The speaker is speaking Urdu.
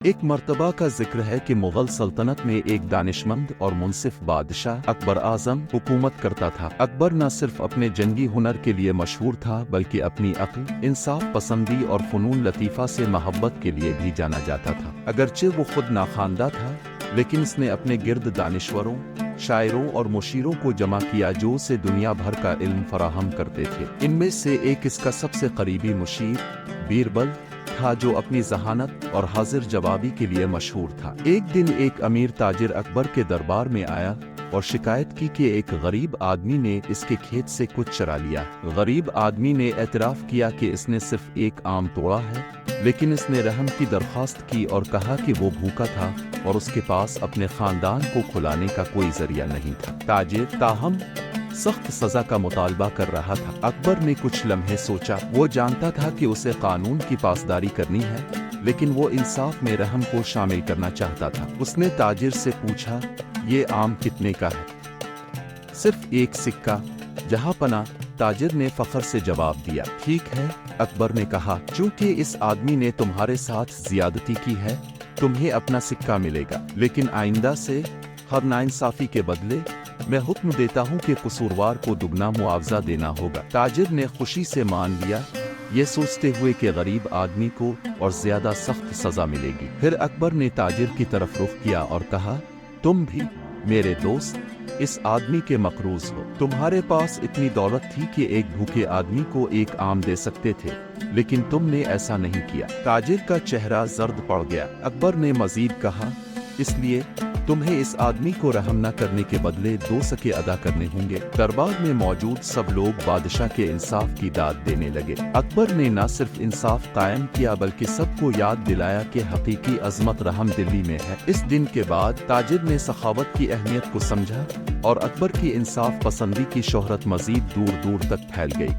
ایک مرتبہ کا ذکر ہے کہ مغل سلطنت میں ایک دانشمند اور منصف بادشاہ اکبر اعظم حکومت کرتا تھا۔ اکبر نہ صرف اپنے جنگی ہنر کے لیے مشہور تھا بلکہ اپنی عقل، انصاف پسندی اور فنون لطیفہ سے محبت کے لیے بھی جانا جاتا تھا۔ اگرچہ وہ خود ناخواندہ تھا لیکن اس نے اپنے گرد دانشوروں، شاعروں اور مشیروں کو جمع کیا جو اسے دنیا بھر کا علم فراہم کرتے تھے۔ ان میں سے ایک اس کا سب سے قریبی مشیر بیربل تھا جو اپنی ذہانت اور حاضر جوابی کے لیے مشہور تھا۔ ایک دن ایک امیر تاجر اکبر کے دربار میں آیا اور شکایت کی کہ ایک غریب آدمی نے اس کے کھیت سے کچھ چرا لیا۔ غریب آدمی نے اعتراف کیا کہ اس نے صرف ایک آم توڑا ہے، لیکن اس نے رحم کی درخواست کی اور کہا کہ وہ بھوکا تھا اور اس کے پاس اپنے خاندان کو کھلانے کا کوئی ذریعہ نہیں تھا۔ تاجر تاہم سخت سزا کا مطالبہ کر رہا تھا۔ اکبر نے کچھ لمحے سوچا۔ وہ جانتا تھا کہ اسے قانون کی پاسداری کرنی ہے، لیکن وہ انصاف میں رحم کو شامل کرنا چاہتا تھا۔ اس نے تاجر سے پوچھا، یہ آم کتنے کا ہے؟ صرف ایک سکہ، جہاں پناہ۔ تاجر نے فخر سے جواب دیا۔ ٹھیک ہے، اکبر نے کہا، چونکہ اس آدمی نے تمہارے ساتھ زیادتی کی ہے، تمہیں اپنا سکہ ملے گا، لیکن آئندہ سے ہر ناانصافی کے بدلے میں حکم دیتا ہوں کہ قصوروار کو دگنا معاوضہ دینا ہوگا۔ تاجر نے خوشی سے مان لیا، یہ سوچتے ہوئے کہ غریب آدمی کو اور زیادہ سخت سزا ملے گی۔ پھر اکبر نے تاجر کی طرف رخ کیا اور کہا، تم بھی میرے دوست اس آدمی کے مقروض ہو۔ تمہارے پاس اتنی دولت تھی کہ ایک بھوکے آدمی کو ایک آم دے سکتے تھے، لیکن تم نے ایسا نہیں کیا۔ تاجر کا چہرہ زرد پڑ گیا۔ اکبر نے مزید کہا، اس لیے تمہیں اس آدمی کو رحم نہ کرنے کے بدلے 2 سکے ادا کرنے ہوں گے۔ دربار میں موجود سب لوگ بادشاہ کے انصاف کی داد دینے لگے۔ اکبر نے نہ صرف انصاف قائم کیا بلکہ سب کو یاد دلایا کہ حقیقی عظمت رحم دلی میں ہے۔ اس دن کے بعد تاجر نے سخاوت کی اہمیت کو سمجھا اور اکبر کی انصاف پسندی کی شہرت مزید دور دور تک پھیل گئی۔